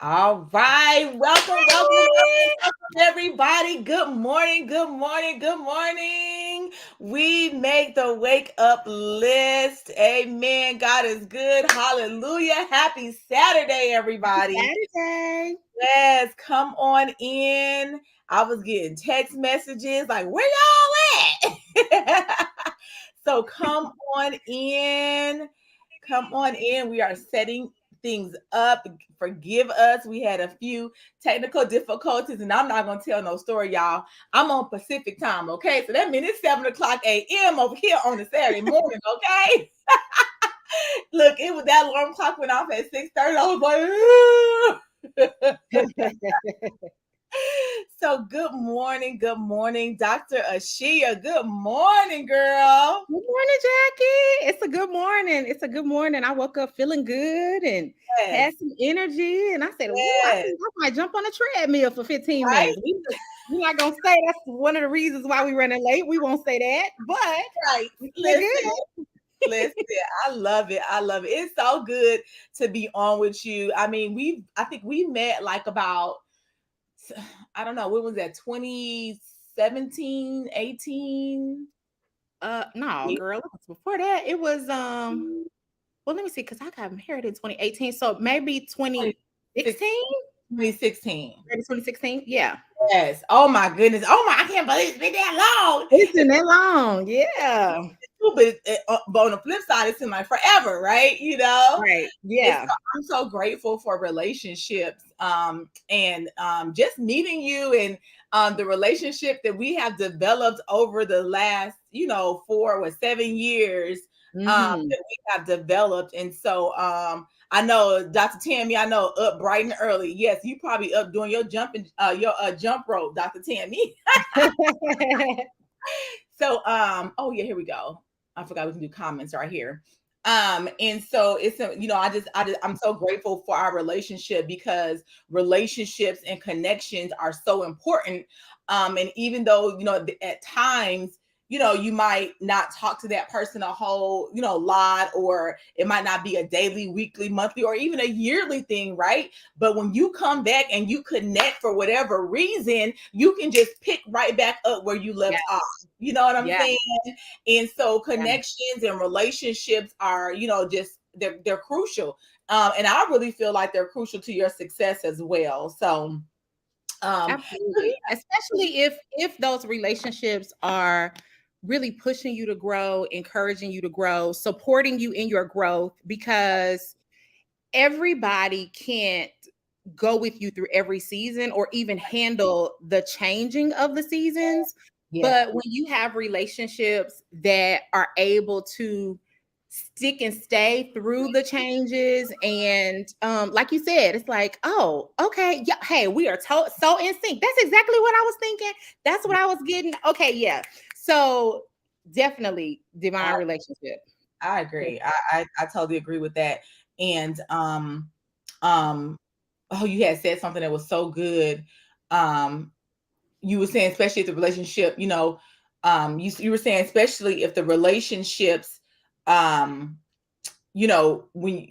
All right. Welcome, everybody. Good morning. Good morning. Good morning. We make the wake up list. Amen. God is good. Hallelujah. Happy Saturday, everybody. Saturday. Yes, come on in. I was getting text messages like, where y'all at? So come on in. Come on in. We are setting things up. Forgive us. We had a few technical difficulties, and I'm not going to tell no story, y'all. I'm on Pacific time, okay? So that means it's 7 o'clock a.m. over here on a Saturday morning, okay? Look, it was that alarm clock went off at 6:30. I was like, so good morning, Dr. Asheia. Good morning, girl. Good morning, Jackie. It's a good morning. It's a good morning. I woke up feeling good and Yes, had some energy. And I said, "Ooh, I yes, think I might jump on a treadmill for 15 right, minutes." We're not going to say that's one of the reasons why we running late. We won't say that, but right. we feel Listen, good. listen. I love it. I love it. It's so good to be on with you. I mean, I think we met like about, I don't know, when was that? 2017, 18? No, girl, it was before that. It was well, let me see, because I got married in 2018. So maybe 2016? 2016. Maybe 2016. Yeah. Yes. Oh my goodness. Oh my, I can't believe it's been that long. It's been that long. Yeah. But on the flip side, it seems like forever, right? Right. It's Yeah. I'm so grateful for relationships, and just meeting you and the relationship that we have developed over the last, 4 or 7 years, Hmm. that we have developed. And so I know Dr. Tammy, I know up bright and early. Yes, you probably up doing your jumping, your jump rope, Dr. Tammy. So oh yeah, here we go. I forgot we can do comments right here. And so it's I'm so grateful for our relationship, because relationships and connections are so important. And even though, at times, you might not talk to that person a whole, lot, or it might not be a daily, weekly, monthly, or even a yearly thing, right? But when you come back and you connect for whatever reason, you can just pick right back up where you left off. Yes. You know what I'm Yeah. saying? And so Yeah. connections and relationships are, just they're crucial. And I really feel like they're crucial to your success as well. So um Absolutely. Especially if those relationships are really pushing you to grow, encouraging you to grow, supporting you in your growth, because everybody can't go with you through every season or even handle the changing of the seasons. yeah, But when you have relationships that are able to stick and stay through the changes, and like you said, it's like, oh, okay, yeah, hey, we are so in sync. That's exactly what I was thinking. That's what I was getting. Okay, yeah. So definitely I, divine relationship. I agree. I totally agree with that. And um oh, you had said something that was so good. Um you were saying, especially if the relationship, you were saying, especially if the relationships, um when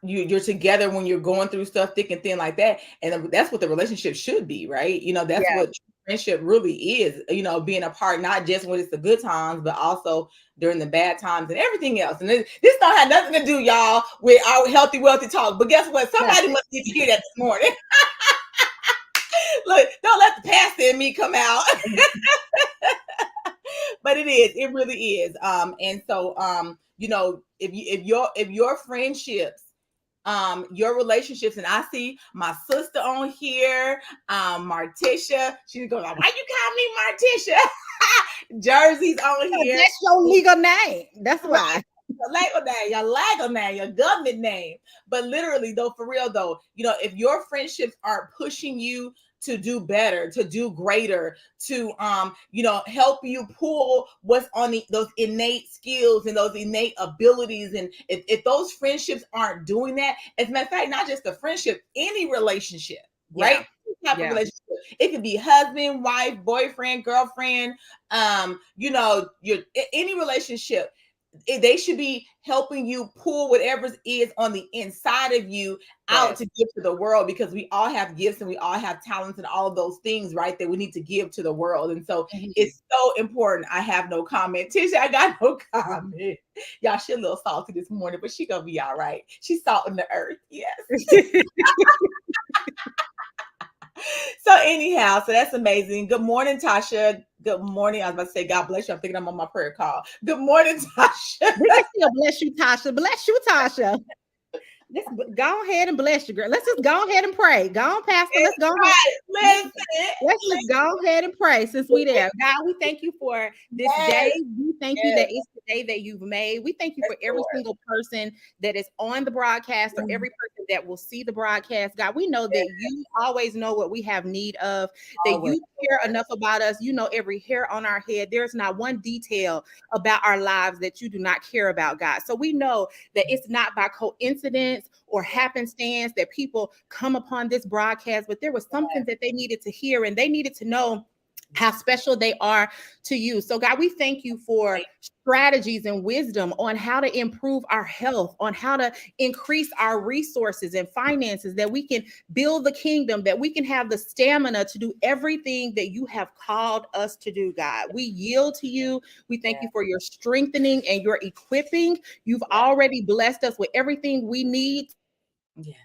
you're together, when you're going through stuff thick and thin like that, and that's what the relationship should be, right? That's Yeah. what friendship really is, being apart, not just when it's the good times, but also during the bad times and everything else. And this don't have nothing to do, y'all, with our healthy wealthy talk, but guess what, somebody must need to hear that this morning. Look, don't let the pastor in me come out. But it really is. And so if your friendships, your relationships, and I see my sister on here, Martisha, she's going like, why you call me Martisha? Jersey's on here. That's your legal name. That's Right. why. Your legal name, your government name. But literally, though, for real though, if your friendships aren't pushing you to do better, to do greater, to help you pull what's on those innate skills and those innate abilities, and if those friendships aren't doing that, as a matter of fact, not just a friendship, any relationship, right? Yeah. Any type of Yeah. relationship. It could be husband, wife, boyfriend, girlfriend, your any relationship. they should be helping you pull whatever is on the inside of you out to give to the world, because we all have gifts and we all have talents and all of those things, right, that we need to give to the world. And so it's so important. I have no comment. Tisha, I got no comment. Y'all, she a little salty this morning, but she gonna be all right. She's salt in the earth. Yes. So anyhow, so that's amazing. Good morning, Tasha. Good morning. I was about to say, God bless you. I'm thinking I'm on my prayer call. Good morning, Tasha. We can still bless you, Tasha. Bless you, Tasha. Let's go ahead and bless you, girl. Let's just go ahead and pray. Go on, Pastor. Let's go ahead. Let's just go ahead and pray since we there. God, we thank you for this day. We thank you that it's the day that you've made. We thank you for every single person that is on the broadcast or every person that will see the broadcast. God, we know that you always know what we have need of, that you care enough about us. You know every hair on our head. There's not one detail about our lives that you do not care about, God. So we know that it's not by coincidence or happenstance that people come upon this broadcast, but there was something that they needed to hear, and they needed to know how special they are to you. So God, we thank you for strategies and wisdom on how to improve our health, on how to increase our resources and finances, that we can build the kingdom, that we can have the stamina to do everything that you have called us to do, God. We yield to you. We thank you for your strengthening and your equipping. You've already blessed us with everything we need. Yes.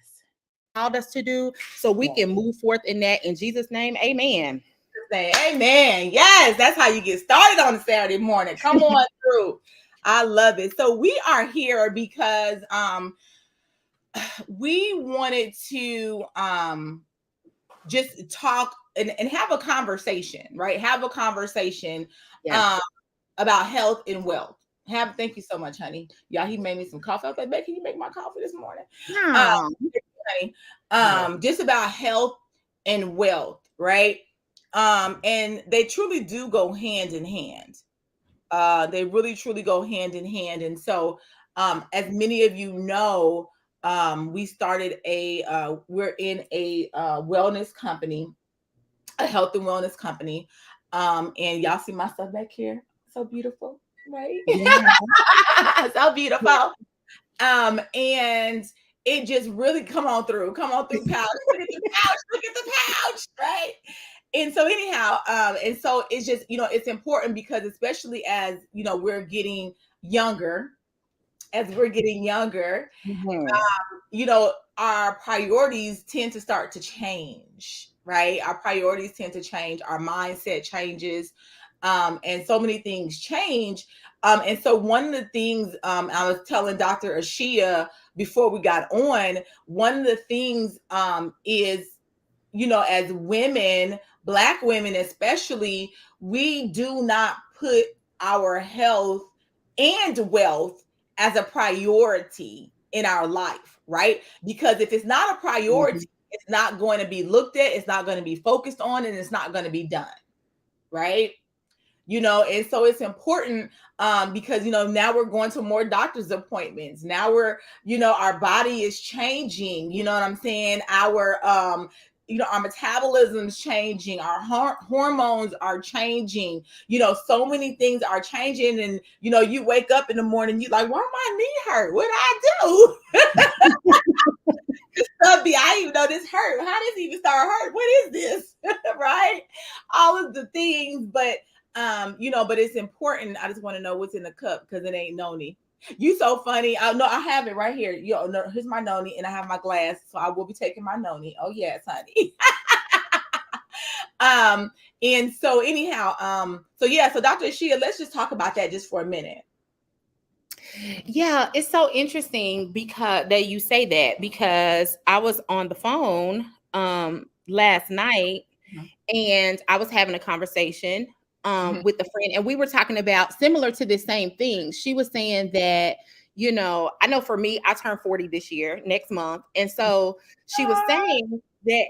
Called us to do, so we can move forth in that. In Jesus' name, amen. Amen. Yes, that's how you get started on a Saturday morning. Come on through. I love it. So we are here because we wanted to just talk and have a conversation, right? Have a conversation about health and wealth. Thank you so much, honey. Y'all, he made me some coffee. I was like, babe, can you make my coffee this morning? Just about health and wealth, right? And they truly do go hand in hand. They really truly go hand in hand. And so, as many of you know, we started we're in a wellness company, a health and wellness company. And y'all see my stuff back here? So beautiful, right? Yeah. So beautiful. And it just really come on through, couch. Look at the pouch, right? And so anyhow, and so it's just, it's important because especially as, we're getting younger, our priorities tend to start to change, right? Our priorities tend to change, our mindset changes, and so many things change. And so one of the things I was telling Dr. Asheia before we got on, one of the things is, as women, Black women especially, we do not put our health and wealth as a priority in our life, right? Because if it's not a priority, it's not going to be looked at, it's not going to be focused on, and it's not going to be done, right? And so it's important because, now we're going to more doctor's appointments. Now we're, our body is changing, you know what I'm saying? Our metabolism's changing, our hormones are changing, so many things are changing. And, you wake up in the morning, you like, why my knee hurt? What did I do? I even know this hurt. How does it even start hurt? What is this? Right? All of the things, but but it's important. I just want to know what's in the cup because it ain't noni. You so funny. I know I have it right here. No, here's my noni, and I have my glass, so I will be taking my noni. Oh yes, honey. And so anyhow, so Dr. Asheia, let's just talk about that just for a minute. Yeah, it's so interesting because that you say that, because I was on the phone last night and I was having a conversation with a friend, and we were talking about similar to the same thing. She was saying that, I know for me, I turned 40 this year, next month. And so she was saying that,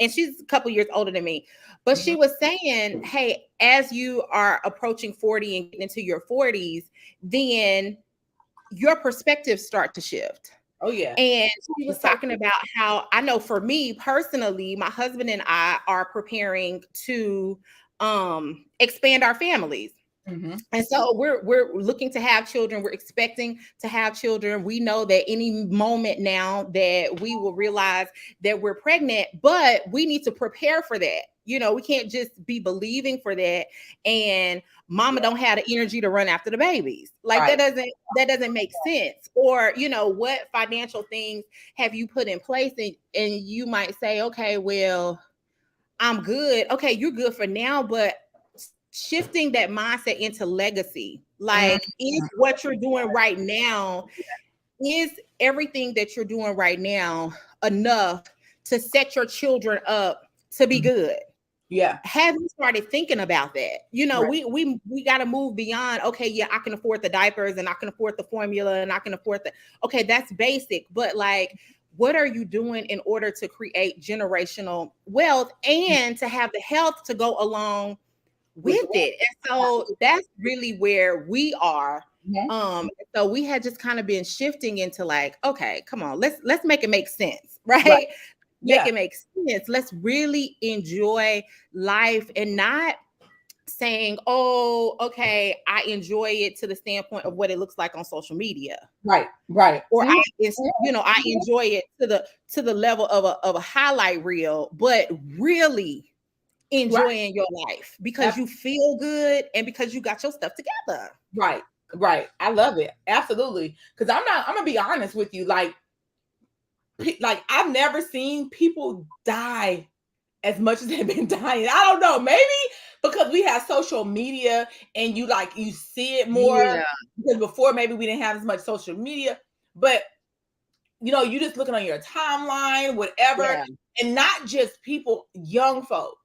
and she's a couple years older than me, but she was saying, hey, as you are approaching 40 and getting into your 40s, then your perspectives start to shift. Oh, yeah. And she was talking about how, I know for me personally, my husband and I are preparing to expand our families. Mm-hmm. And so we're looking to have children. We're expecting to have children. We know that any moment now that we will realize that we're pregnant, but we need to prepare for that. You know, we can't just be believing for that and mama don't have the energy to run after the babies. Like Right. that doesn't make sense. Or, you know, what financial things have you put in place? And you might say, okay, well, I'm good. Okay, you're good for now, but shifting that mindset into legacy. Mm-hmm. Like, is what you're doing right now, is everything that you're doing right now enough to set your children up to be good? Yeah. Have you started thinking about that? You know, Right. we got to move beyond, okay, yeah, I can afford the diapers and I can afford the formula and I can afford the, okay, that's basic, but like, what are you doing in order to create generational wealth and to have the health to go along With with it? And so that's really where we are. Mhm. So we had just kind of been shifting into like, okay, come on, let's make it make sense, Right. right? Make Yeah. it make sense. Let's really enjoy life and not saying, oh, okay, I enjoy it to the standpoint of what it looks like on social media. Right. Right. Or Mhm. you know, I enjoy it to the level of a highlight reel, but really Right. enjoying your life because Ab- you feel good and because you got your stuff together. Right. Right. I love it. Absolutely. Because I'm gonna be honest with you. Like I've never seen people die as much as they've been dying. I don't know. Maybe because we have social media and you see it more. Yeah. Because before maybe we didn't have as much social media. But you just looking on your timeline, whatever, Yeah. and not just people, young folks.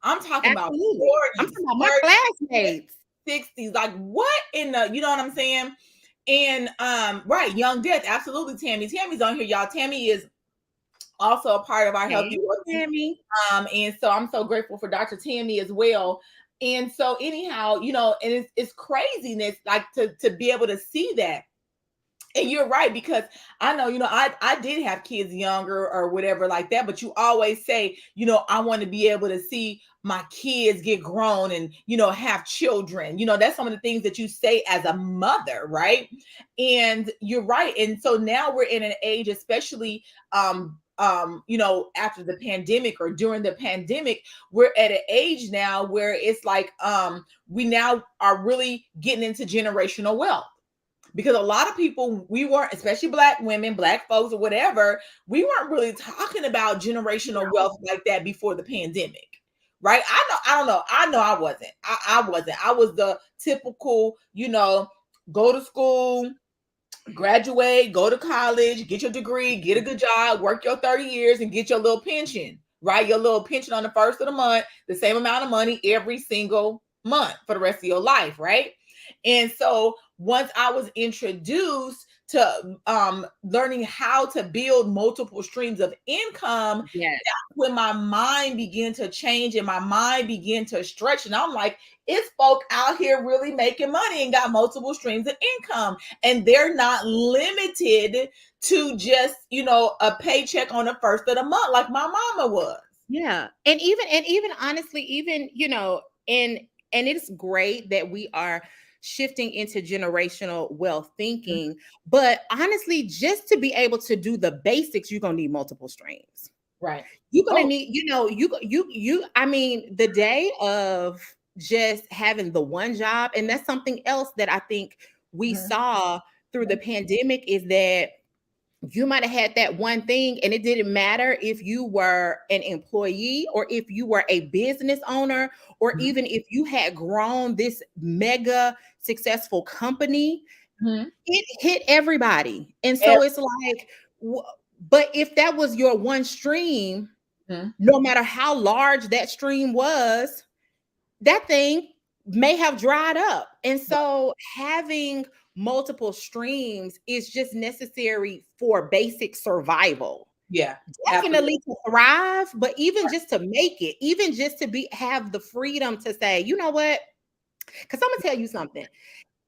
I'm talking about Absolutely. I'm 40s, talking about my 30s, classmates. 60s. Like what in the, you know what I'm saying? And right, young death, absolutely. Tammy's on here, y'all. Tammy is also a part of our Hey, Healthy Wealthy. Tammy. And so I'm so grateful for Dr. Tammy as well. And so anyhow, and it's craziness, like to be able to see that. And you're right, because I know, I did have kids younger or whatever like that, but you always say, I want to be able to see my kids get grown and, have children. That's some of the things that you say as a mother, right? And you're right. And so now we're in an age, especially after the pandemic or during the pandemic, we're at an age now where it's like we now are really getting into generational wealth, because a lot of people, we weren't, especially black women, black folks or whatever, we weren't really talking about generational wealth like that before the pandemic, right? I know I wasn't. I wasn't. I was the typical, go to school, graduate, go to college, get your degree, get a good job, work your 30 years and get your little pension, right? Your little pension on the first of the month, the same amount of money every single month for the rest of your life, right? And so once I was introduced to learning how to build multiple streams of income, Yes. when my mind began to change and my mind began to stretch, and I'm like, it's folk out here really making money and got multiple streams of income, and they're not limited to just a paycheck on the first of the month like my mama was. Yeah. And even honestly, even, you know, and it's great that we are shifting into generational wealth thinking, but honestly, just to be able to do the basics, you're gonna need multiple streams. Right. You're gonna Oh. need, I mean, the day of just having the one job, and that's something else that I think we Mhm. saw through the pandemic, is that you might have had that one thing and it didn't matter if you were an employee or if you were a business owner or Mhm. even if you had grown this mega successful company. Mhm. It hit everybody. And Every- so it's like, but if that was your one stream, Mhm. no matter how large that stream was, that thing may have dried up. And so having multiple streams is just necessary for basic survival. Yeah, absolutely. Definitely to thrive, but even just to make it, even just to have the freedom to say, you know what? Because I'm gonna tell you something.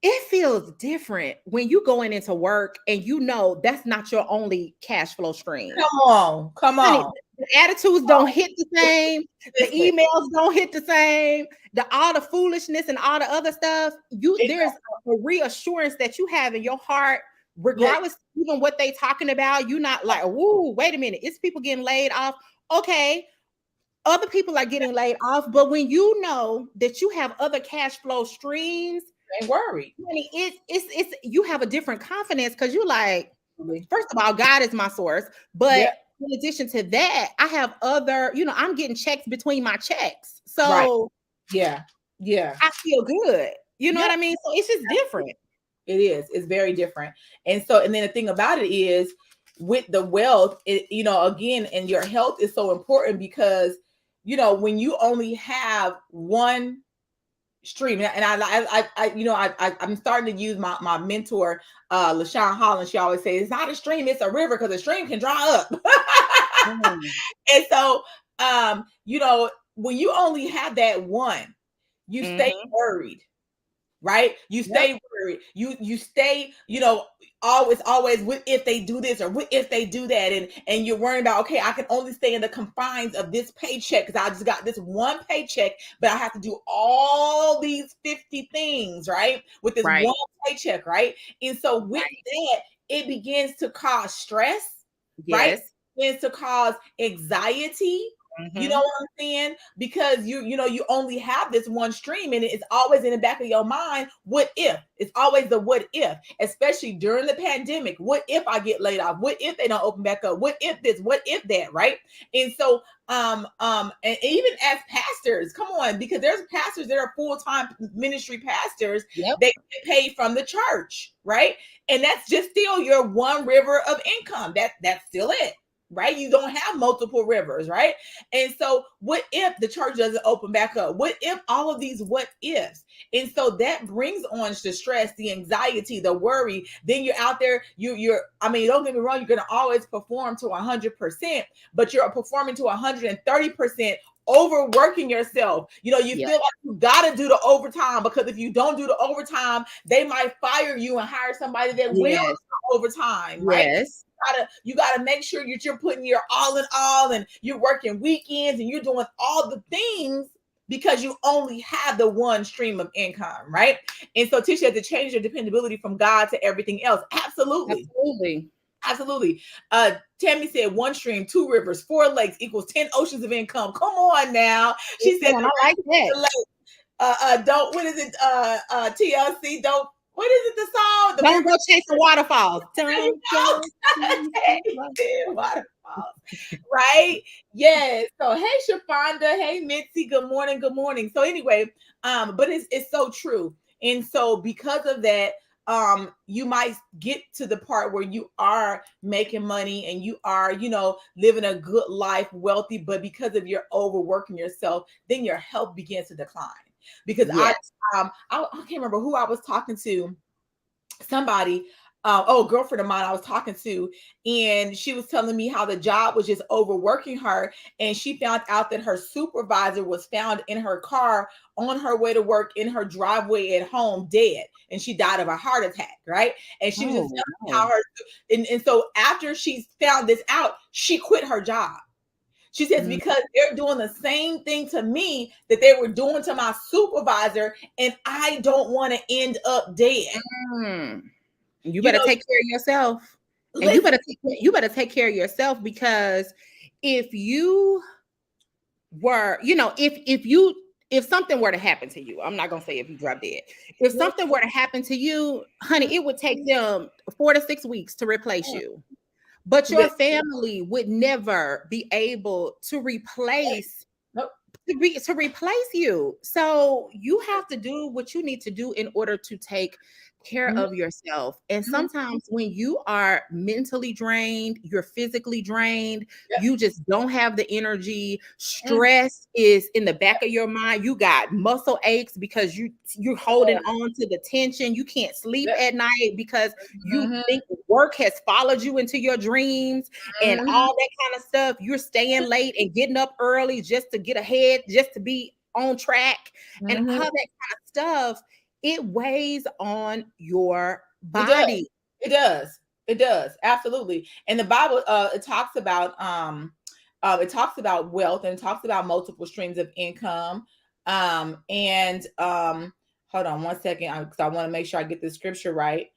It feels different when you going into work and you know that's not your only cash flow stream. Come on, come Honey, on. The attitudes don't hit the same. The Listen, emails don't hit the same. All the foolishness and all the other stuff. it, There's a reassurance that you have in your heart, yeah, regardless even what they talking about. You're not like, whoa, wait a minute, it's people getting laid off. Okay, other people are getting laid off, but when you know that you have other cash flow streams, ain't worried. honey, it's you have a different confidence because you're like, first of all, God is my source. But Yep. in addition to that, I have other, I'm getting checks between my checks. Right. So Yeah. Yeah. I feel good. You know Yeah. what I mean? So it's just different. It is. It's very different. And then the thing about it is with the wealth, again, and your health is so important because, when you only have one stream, and I'm starting to use my mentor, LaShawn Holland. She always says it's not a stream, it's a river because a stream can dry up. Mm. And so, when you only have that one, you stay Mm-hmm. worried, right? You Yep. stay worried. You stay, always what if they do this or what if they do that, and you're worrying about, okay, I can only stay in the confines of this paycheck because I just got this one paycheck, but I have to do all these 50 things, right? With this Right. one paycheck, right? And so with Right. that, it begins to cause stress, right? Yes. It begins to cause anxiety. You know Mm-hmm. what I'm saying? Because you only have this one stream, and it's always in the back of your mind. What if? It's always the what if, especially during the pandemic. What if I get laid off? What if they don't open back up? What if this? What if that? Right? And so, and even as pastors, come on, because there's pastors that are full-time ministry pastors. Yep. They get paid from the church, right? And that's just still your one river of income. That's still it, right? You don't have multiple rivers, right? And so, what if the church doesn't open back up? What if all of these what ifs? And so that brings on the stress, the anxiety, the worry. Then you're out there, I mean, don't get me wrong, you're gonna always perform to 100%, but you're performing to 130%, overworking yourself. You Yep. feel like you gotta do the overtime, because if you don't do the overtime, they might fire you and hire somebody that will Yes. do overtime, right? Yes. You gotta make sure that you're putting your all in all, and you're working weekends, and you're doing all the things because you only have the one stream of income, right? And so Tisha had to change your dependability from God to everything else. Absolutely. Absolutely. Absolutely. Tammy said one stream, two rivers, four lakes equals 10 oceans of income. Come on now. She said I like that. the don't, what is it? TLC, don't, what is it, the song? The Don't river. go chasing waterfalls. There you Don't go. go chasing Waterfalls. Right? Yes. So hey Shafonda, hey Mitzi, good morning, good morning. So anyway, but it's so true. And so because of that, you might get to the part where you are making money and you are, living a good life, wealthy, but because of your overworking yourself, then your health begins to decline. Because Yes. I can't remember who I was talking to, somebody, girlfriend of mine I was talking to, and she was telling me how the job was just overworking her, and she found out that her supervisor was found in her car on her way to work in her driveway at home dead, and she died of a heart attack, right? And she was just Oh telling me how no. and so after she found this out, she quit her job. She says, Mm. because they're doing the same thing to me that they were doing to my supervisor, and I don't want to end up dead. Mm. You You better know, take care of yourself. And listen, you better take care of yourself, because if you were, if something were to happen to you, I'm not gonna say if you drop dead. If something were to happen to you, honey, it would take them 4 to 6 weeks to replace you. But your listen, family would never be able to replace nope, to replace you. So you have to do what you need to do in order to take care mhm, of yourself. And mhm, sometimes when you are mentally drained, you're physically drained, yep, you just don't have the energy. mm, Stress is in the back of your mind. You got muscle aches because you're holding on to the tension. You can't sleep yep, at night because you mhm, think work has followed you into your dreams and mhm, all that kind of stuff. You're staying late and getting up early just to get ahead, just to be on track, and all mhm. that kind of stuff. It weighs on your It does. body. It does. It does. Absolutely. And the Bible, it talks about, it talks about wealth and it talks about multiple streams of income. And hold on one second, because I want to make sure I get the scripture right.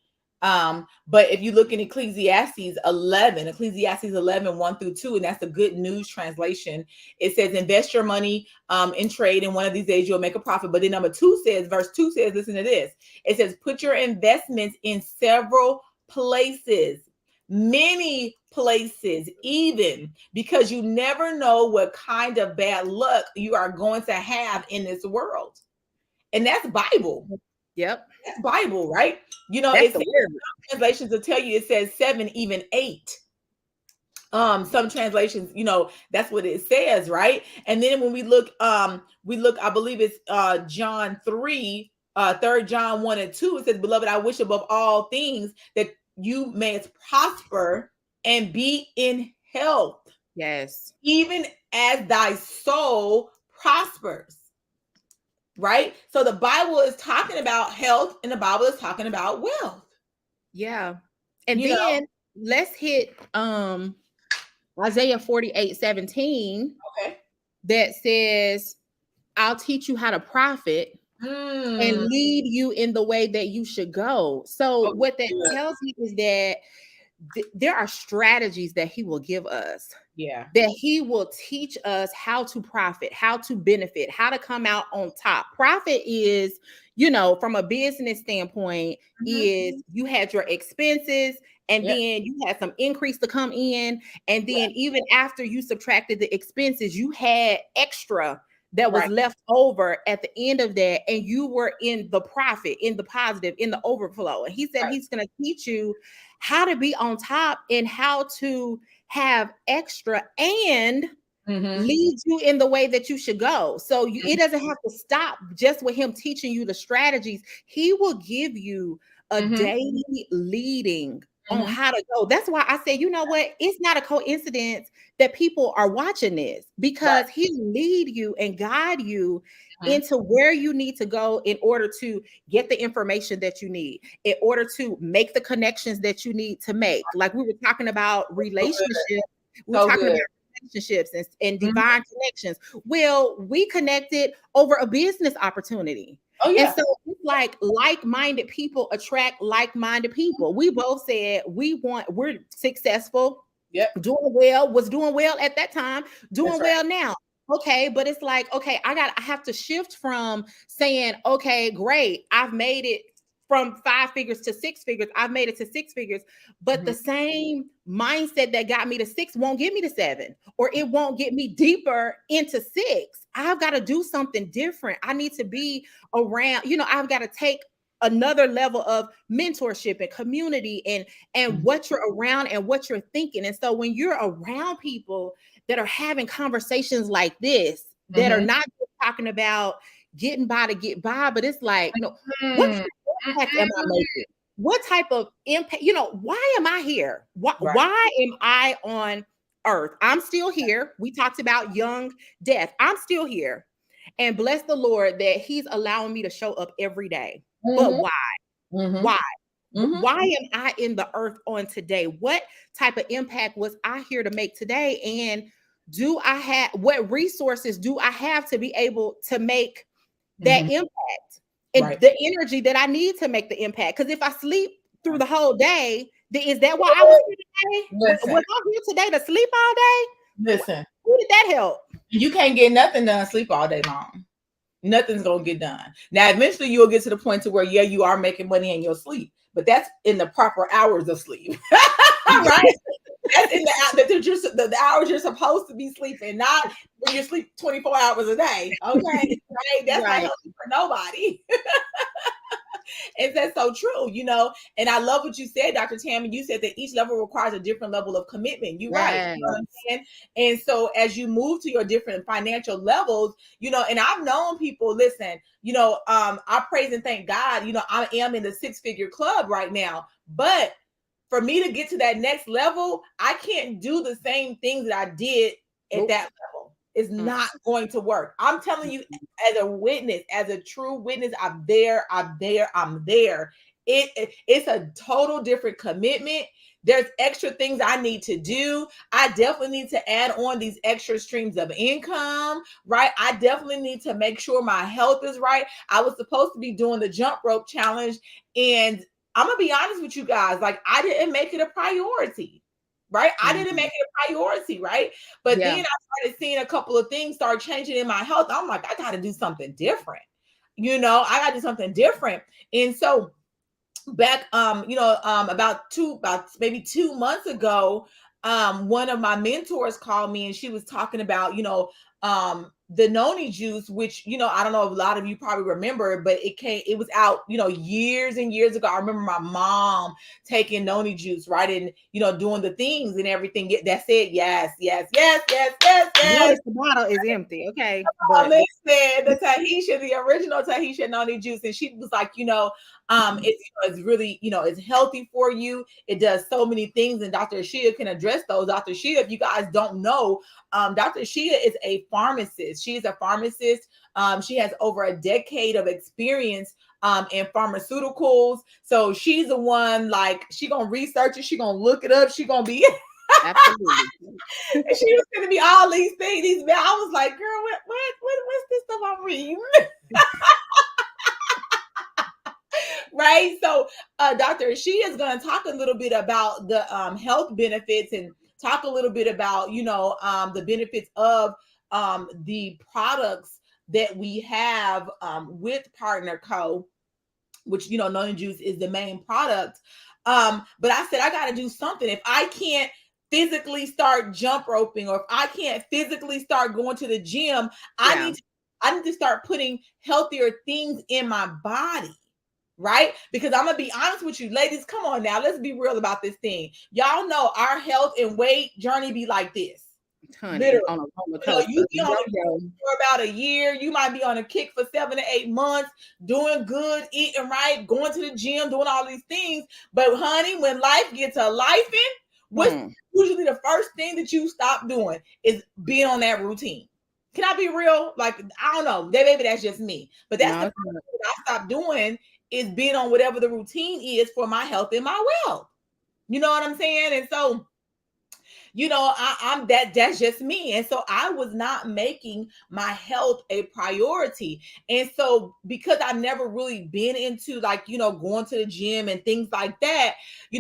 But if you look in Ecclesiastes 11, 1 through 2, and that's the Good News translation, it says, invest your money in trade, and one of these days you'll make a profit. But then verse 2 says, listen to this. It says, put your investments in several places, many places, even, because you never know what kind of bad luck you are going to have in this world. And that's Bible. Yep. That's Bible, right? That's It's the word. translations will tell you it says 7, even 8. Some translations, that's what it says, right? And then when we look, I believe it's John 3, 3 John 1 and 2, it says, beloved, I wish above all things that you may prosper and be in health. Yes. Even as thy soul prospers. Right? So the Bible is talking about health and the Bible is talking about wealth. Yeah. And then let's hit Isaiah 48:17. Okay. That says, I'll teach you how to profit and lead you in the way that you should go. So what that tells me is that there are strategies that he will give us. Yeah. That he will teach us how to profit, how to benefit, how to come out on top. Profit is, from a business standpoint, is you had your expenses and then you had some increase to come in. And then even after you subtracted the expenses, you had extra that was left over at the end of that. And you were in the profit, in the positive, in the overflow. And he said he's going to teach you how to be on top and how to have extra and lead you in the way that you should go. So it doesn't have to stop just with him teaching you the strategies. He will give you a daily leading on how to go. That's why I say, you know what? It's not a coincidence that people are watching this, because he'll lead you and guide you into where you need to go in order to get the information that you need, in order to make the connections that you need to make. Like we were talking about relationships. We're talking about relationships and divine connections. Well, we connected over a business opportunity. Oh, yeah. And so it's like like-minded people attract like-minded people. We both said we're successful, doing well, was doing well at that time, doing well now. Okay, but it's like, okay, I have to shift from saying, okay, great, I've made it from 5 figures to 6 figures. I've made it to 6 figures, but the same mindset that got me to 6 won't get me to 7, or it won't get me deeper into 6. I've got to do something different. I need to be around, I've got to take another level of mentorship and community and what you're around and what you're thinking. And so when you're around people that are having conversations like this, that are not just talking about getting by to get by, but it's like, what type of impact am I making? What type of impact, why am I here? Why am I on earth? I'm still here. We talked about young death. I'm still here. And bless the Lord that he's allowing me to show up every day. But why? Why? Why am I in the earth on today? What type of impact was I here to make today? And what resources do I have to be able to make that impact and the energy that I need to make the impact? Because if I sleep through the whole day, is that why I was here today? Was I here today to sleep all day? Listen, who did that help? You can't get nothing done sleep all day long. Nothing's gonna get done. Now, eventually you'll get to the point to where, you are making money in your sleep, but that's in the proper hours of sleep. Right? That's in the hours you're supposed to be sleeping, not when you sleep 24 hours a day. Okay. Right? That's not healthy for nobody. And that's so true, and I love what you said, Dr. Tammy. You said that each level requires a different level of commitment. You're right. You know what I'm saying? And so as you move to your different financial levels, and I've known people, listen, I praise and thank God, I am in the 6-figure club right now, but for me to get to that next level, I can't do the same things that I did at that level. It's not going to work. I'm telling you, as a witness, as a true witness, I'm there. It's a total different commitment. There's extra things I need to do. I definitely need to add on these extra streams of income, right? I definitely need to make sure my health is right. I was supposed to be doing the jump rope challenge, and I'm gonna be honest with you guys, like I didn't make it a priority, right? I didn't make it a priority, right? But then Yeah. I started seeing a couple of things start changing in my health. I'm like, I gotta do something different. I gotta do something different. And so back about maybe 2 months ago, one of my mentors called me and she was talking about the noni juice, which I don't know if a lot of you probably remember, but it was out years and years ago. I remember my mom taking noni juice, right, and doing the things and everything. That's it. Yes, yes, yes, yes, yes, yes. Notice the bottle is empty. Okay. Oh, But listen, the original Tahitian noni juice, and she was like, it's really, it's healthy for you. It does so many things, and Dr. Asheia can address those. Dr. Asheia, if you guys don't know, Dr. Asheia is a pharmacist. She's a pharmacist. She has over a decade of experience in pharmaceuticals. So she's the one, like, she gonna research it, she gonna look it up, she gonna be absolutely. and she was gonna be all these things. I was like, girl, what's this stuff I'm reading? Right. So Dr. Asheia is going to talk a little bit about the health benefits and talk a little bit about, the benefits of the products that we have with Partner Co., which, Noni Juice is the main product. But I said, I got to do something. If I can't physically start jump roping, or if I can't physically start going to the gym, I need to start putting healthier things in my body. Right? Because I'm gonna be honest with you, ladies. Come on now, let's be real about this thing. Y'all know our health and weight journey be like this. Honey, literally, on a roller coaster. you be on a for about a year. You might be on a kick for 7 to 8 months, doing good, eating right, going to the gym, doing all these things. But honey, when life gets a life in, what's usually the first thing that you stop doing is being on that routine. Can I be real? Like, I don't know. Maybe that's just me. But that's the first thing that I stopped doing, is being on whatever the routine is for my health and my wealth. You know what I'm saying? And so, I'm that's just me. And so I was not making my health a priority. And so, because I've never really been into, like, going to the gym and things like that,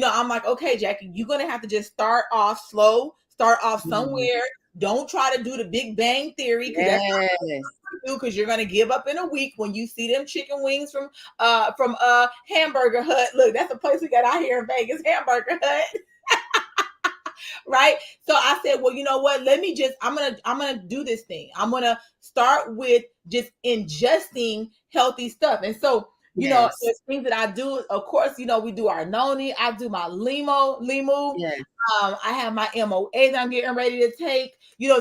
I'm like, okay, Jackie, you're going to have to just start off slow, start off somewhere. Don't try to do the Big Bang Theory, because that's not what you do, because you're gonna give up in a week when you see them chicken wings from Hamburger Hut. Look, that's a place we got out here in Vegas, Hamburger Hut. Right? So I said, well, you know what? I'm gonna do this thing. I'm gonna start with just ingesting healthy stuff. And so, there's things that I do. Of course, we do our noni. I do my limu. Yes. I have my MOA that I'm getting ready to take.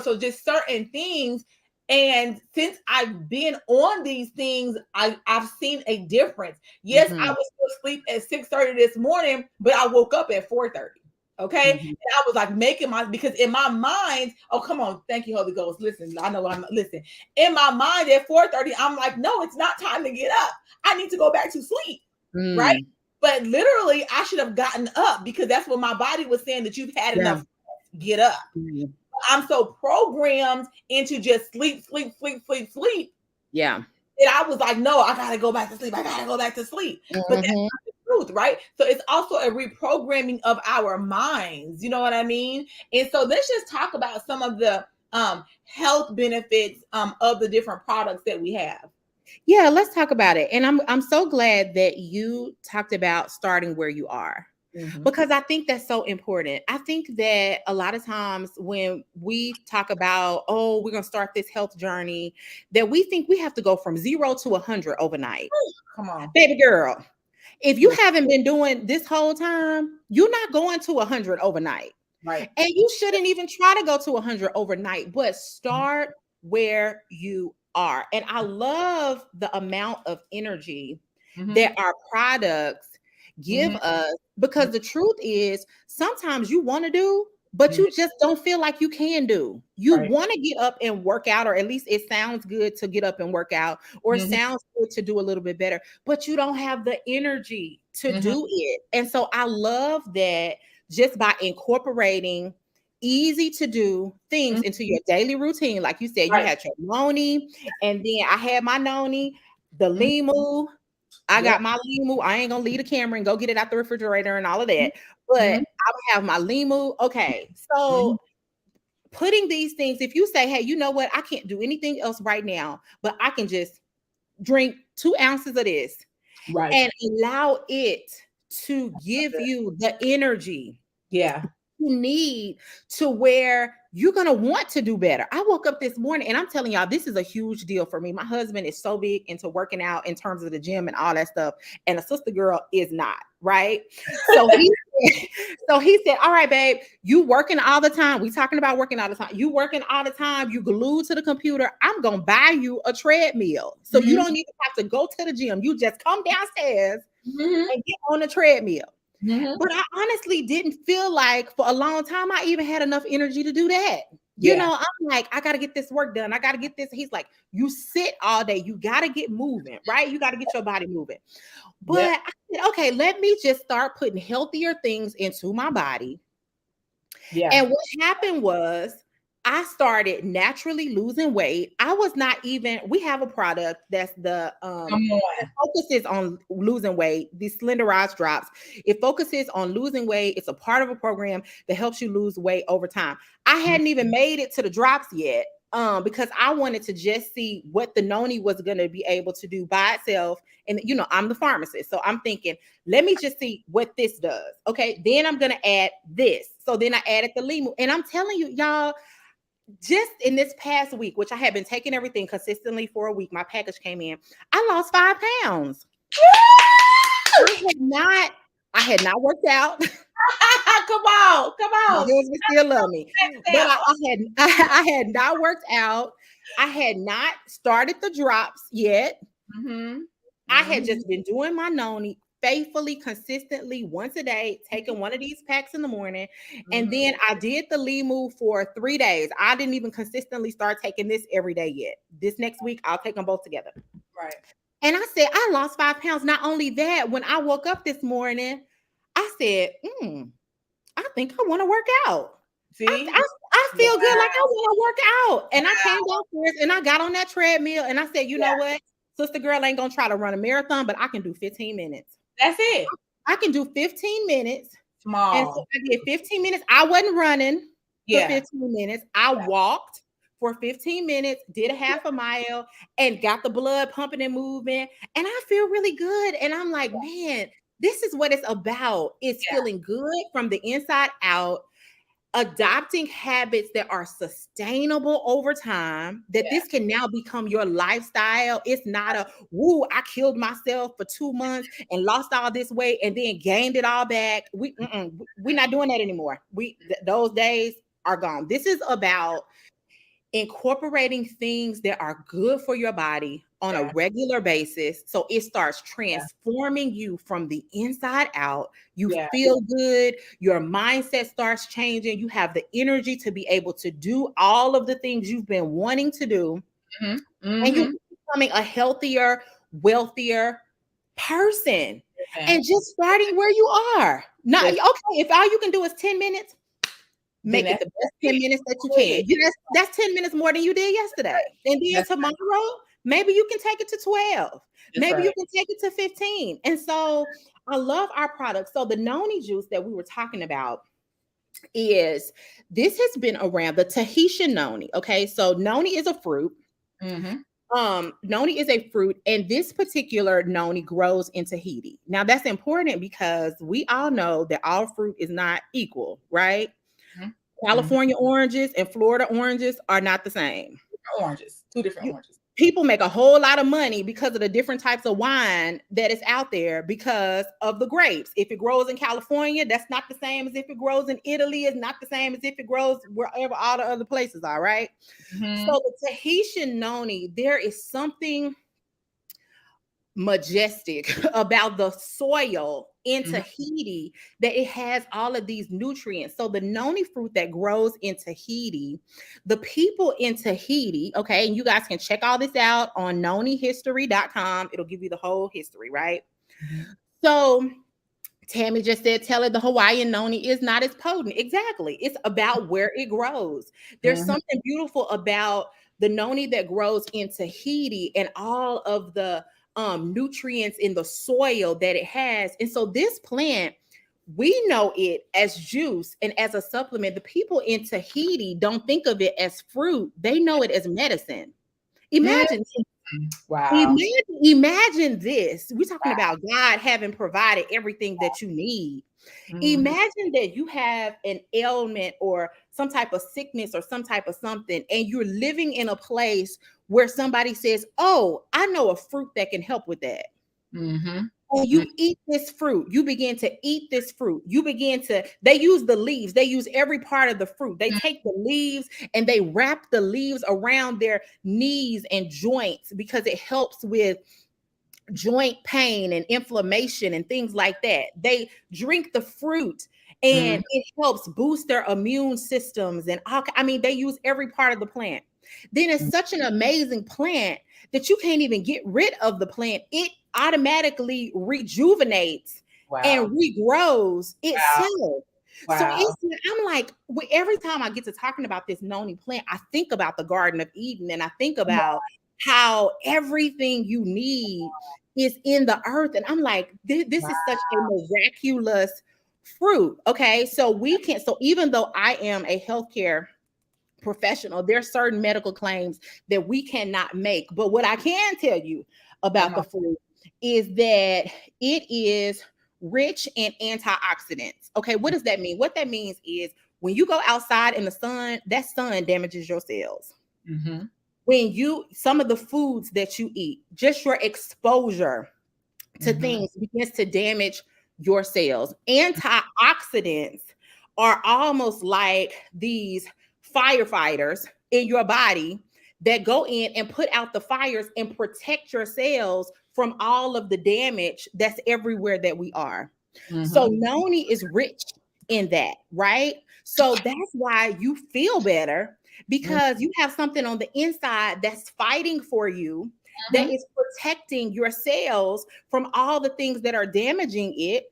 So just certain things. And since I've been on these things, I've seen a difference. Yes, I was still asleep at 6:30 this morning, but I woke up at 4:30. Okay. And I was like because in my mind, oh, come on. Thank you, Holy Ghost. Listen, I know listen. In my mind at 4:30, I'm like, no, it's not time to get up. I need to go back to sleep. Right. But literally, I should have gotten up, because that's what my body was saying, that you've had enough. Get up. I'm so programmed into just sleep. Yeah. And I was like, no, I gotta go back to sleep. But that's not the truth, right? So it's also a reprogramming of our minds. You know what I mean? And so let's just talk about some of the health benefits of the different products that we have. Yeah, let's talk about it. And I'm so glad that you talked about starting where you are. Because I think that's so important. I think that a lot of times when we talk about, oh, we're going to start this health journey, that we think we have to go from 0 to 100 overnight. Come on. Baby girl, if you haven't been doing this whole time, you're not going to 100 overnight. Right. And you shouldn't even try to go to 100 overnight, but start where you are. And I love the amount of energy that our products give us, because the truth is, sometimes you want to do, but you just don't feel like you can do. You want to get up and work out, or at least it sounds good to get up and work out, or it sounds good to do a little bit better, but you don't have the energy to do it. And so I love that just by incorporating easy to do things into your daily routine. Like you said, you Right. had your noni, and then I had my noni, the Mhm. limu. I Yep. got my limu. I ain't gonna leave the camera and go get it out the refrigerator and all of that. But I Mhm. would have my limu. Okay. Mhm. So putting these things, if you say, hey, you know what, I can't do anything else right now, but I can just drink 2 ounces of this Right. and allow it to give you the energy Yeah. you need to where you're going to want to do better. I woke up this morning and I'm telling y'all, this is a huge deal for me. My husband is so big into working out in terms of the gym and all that stuff. And a sister girl is not, right? So he said, all right, babe, you working all the time. We talking about working all the time. You working all the time. You glued to the computer. I'm going to buy you a treadmill. So you Mhm. don't even have to go to the gym. You just come downstairs Mhm. and get on the treadmill. Mhm. But I honestly didn't feel like for a long time I even had enough energy to do that. You Yeah. know, I'm like, I got to get this work done. I got to get this. He's like, you sit all day. You got to get moving, right? You got to get your body moving. But Yep. I said, okay, let me just start putting healthier things into my body. Yeah. And what happened was I started naturally losing weight. I was not even, we have a product that's Come it on. focuses on losing weight, these slenderized drops. It focuses on losing weight. It's a part of a program that helps you lose weight over time. I hadn't even made it to the drops yet. Because I wanted to just see what the noni was going to be able to do by itself. And you know, I'm the pharmacist. So I'm thinking, let me just see what this does. Okay. Then I'm going to add this. So then I added the limu. And I'm telling you, y'all, just in this past week, which I had been taking everything consistently for a week, my package came in. I lost 5 pounds. Woo! I had not worked out. Come on. Come My on. husband still love me, but Now. I had not worked out. I had not started the drops yet. Mhm. I had Mhm. just been doing my noni faithfully, consistently, once a day, taking one of these packs in the morning. And Mhm. then I did the limu for 3 days. I didn't even consistently start taking this every day yet. This next week, I'll take them both together. Right. And I said, I lost 5 pounds. Not only that, when I woke up this morning, I said, I think I want to work out. I, See? I, I Wow. feel good like I want to work out. And I came downstairs and I got on that treadmill and I said, you know Yeah. what? Sister girl ain't going to try to run a marathon, but I can do 15 minutes. That's it. I can do 15 minutes. And so Small. I did 15 minutes. I wasn't running for Yeah. 15 minutes. I Yeah. walked for 15 minutes, did a half a mile, and got the blood pumping and moving. And I feel really good. And I'm like, man, this is what it's about. It's Yeah. feeling good from the inside out, adopting habits that are sustainable over time, that Yeah. this can now become your lifestyle. It's not a woo, I killed myself for 2 months and lost all this weight and then gained it all back. We're not doing that anymore. Those days are gone. This is about incorporating things that are good for your body on a Yeah. regular basis. So it starts transforming you from the inside out. You Yeah. feel good. Your mindset starts changing. You have the energy to be able to do all of the things you've been wanting to do. Mhm. And you're Mhm. becoming a healthier, wealthier person. Listen. And just starting where you are. Not Listen. okay, if all you can do is 10 minutes, Then make it that's the best 10 it. minutes that you Go ahead. can. That's 10 minutes more than you did yesterday. And then That's tomorrow, maybe you can take it to 12. that's Maybe you right. can take it to 15. And so I love our product. So the noni juice that we were talking about is this has been around the Tahitian noni. Okay. So noni is a fruit. Mhm. Noni is a fruit, and this particular noni grows in Tahiti. Now that's important because we all know that all fruit is not equal, right? Mhm. Mhm. California oranges and Florida oranges are not the same. Oranges. Two different You, oranges. people make a whole lot of money because of the different types of wine that is out there because of the grapes. If it grows in California, that's not the same as if it grows in Italy. It's not the same as if it grows wherever all the other places are, right? So Mhm. the Tahitian noni, there is something majestic about the soil in Mhm. Tahiti that it has all of these nutrients. So the noni fruit that grows in Tahiti, the people in Tahiti, okay, and you guys can check all this out on nonihistory.com. It'll give you the whole history, right? Mhm. So Tammy just said, tell it the Hawaiian noni is not as potent. Exactly. It's about where it grows. There's Mhm. something beautiful about the noni that grows in Tahiti and all of the nutrients in the soil that it has. And so this plant, we know it as juice and as a supplement. The people in Tahiti don't think of it as fruit. They know it as medicine. Mm. Imagine Wow. Imagine this. We're talking Wow. about God having provided everything that you need. Mhm. Imagine that you have an ailment or some type of sickness or some type of something, and you're living in a place where somebody says, oh, I know a fruit that can help with that. Mhm. And Mm. you eat this fruit, you begin to eat this fruit. They use the leaves, they use every part of the fruit. They take the leaves and they wrap the leaves around their knees and joints because it helps with joint pain and inflammation and things like that. They drink the fruit Mhm. and it helps boost their immune systems and all, I mean, they use every part of the plant. Then it's such an amazing plant that you can't even get rid of the plant. It automatically rejuvenates and Wow. regrows Wow. itself. So Wow. I'm like, every time I get to talking about this noni plant, I think about the Garden of Eden and I think about how everything you need is in the earth. And I'm like, this is such a miraculous fruit. Okay. So even though I am a healthcare professional, there's certain medical claims that we cannot make. But what I can tell you about Uh-huh. the fruit is that it is rich in antioxidants. Okay. What does that mean? What that means is when you go outside in the sun, that sun damages your cells. Mhm. When some of the foods that you eat, just your exposure to Mhm. things begins to damage your cells. Antioxidants are almost like these firefighters in your body that go in and put out the fires and protect your cells from all of the damage that's everywhere that we are. So Mhm. noni is rich in that, right? So that's why you feel better Mhm. because you have something on the inside that's fighting for you, that Mhm. is protecting your cells from all the things that are damaging it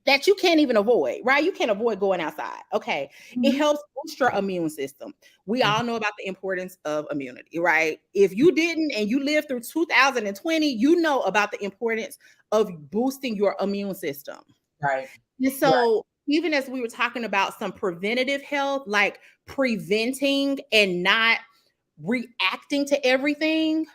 that you can't even avoid, right? You can't avoid going outside. Okay. It Mhm. helps boost your immune system. We Mhm. all know about the importance of immunity, right? If you didn't and you lived through 2020, you know about the importance of boosting your immune system. Right. And Right. so, even as we were talking about some preventative health, like preventing and not reacting to everything,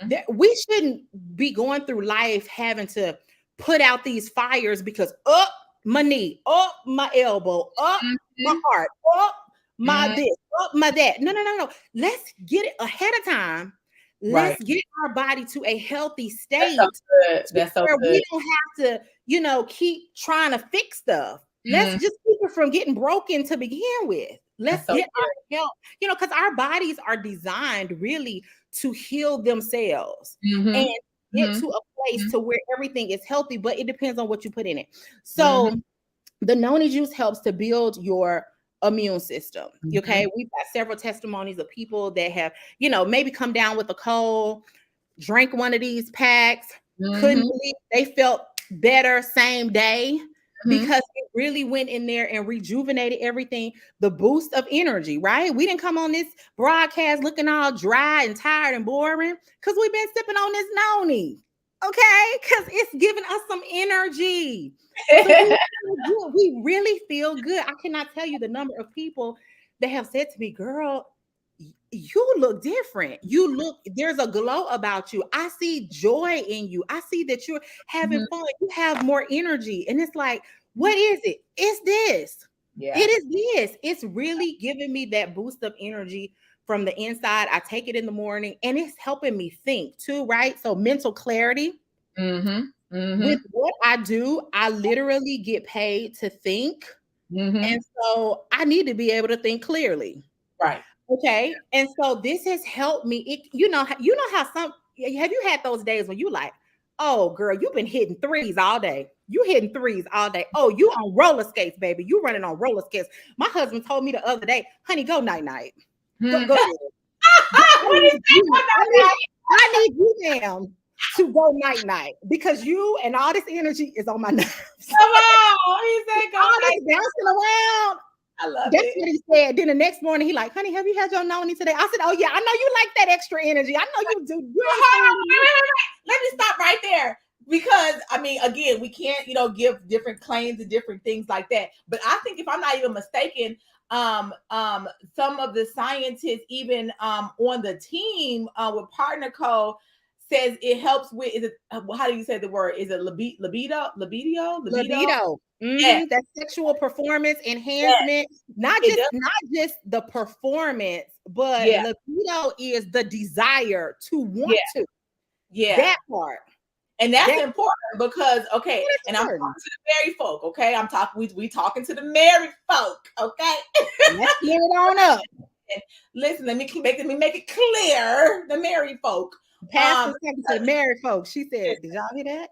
Mhm. that we shouldn't be going through life having to put out these fires because up my knee, up my elbow, up my Mhm. heart, up my Mhm. this, up my that. No, no, no, no. Let's get it ahead of time. Right. Let's get our body to a healthy That's so state good. to That's so where good. we don't have to, keep trying to fix stuff. Let's Mhm. just keep it from getting broken to begin with. Let's That's so get good. our health, because our bodies are designed really to heal themselves and Mhm. get Mhm. to a place Mhm. to where everything is healthy, but it depends on what you put in it. Mhm. So the noni juice helps to build your immune system. Okay. Mhm. We've got several testimonies of people that have, maybe come down with a cold, drank one of these packs, couldn't Mhm. believe they felt better same day Mhm. because it really went in there and rejuvenated everything. The boost of energy, right? We didn't come on this broadcast looking all dry and tired and boring because we've been sipping on this noni. Okay, because it's giving us some energy. So we feel good. We really feel good. I cannot tell you the number of people that have said to me, girl, you look different. There's a glow about you. I see joy in you. I see that you're having Mhm. fun. You have more energy. And it's like, what is it? It's this. Yeah. It is this. It's really giving me that boost of energy from the inside. I take it in the morning and it's helping me think too, right? So mental clarity. Mhm. With Mhm. what I do, I literally get paid to think. And Mhm. so I need to be able to think clearly. Right. Okay. And so this has helped me. You know how have you had those days when you like, oh girl, you've been hitting threes all day. You hitting threes all day. Oh, you on roller skates, baby. You running on roller skates. My husband told me the other day, honey, go night night. Go Mhm. go ahead. I What is need that? you. I need you down. to go night-night because you and all this energy is on my nerves. Come on. He said, go All this night. bouncing around. I love That's it. what he said. Then the next morning, he like, honey, have you had your noni today? I said, oh yeah, I know you like that extra energy. I know you do. You ain't saying Let me stop right there. Because I mean, again, we can't, give different claims and different things like that. But I think if I'm not even mistaken, some of the scientists, even on the team with Partner Co, says it helps with, is it, how do you say the word? Is it libido? libido. Yeah, That sexual performance yeah, enhancement, not it does. just the performance, but Yeah, libido is the desire to want yeah, to. yeah. That part. And that's That important because, okay, is and I'm talking important. to the married folk, okay? I'm talking, we talking to the married folk, okay? Let's clear it on up. Listen, let me make it clear, the married folk. Pastor's talking to the married folks. She said, did y'all hear that?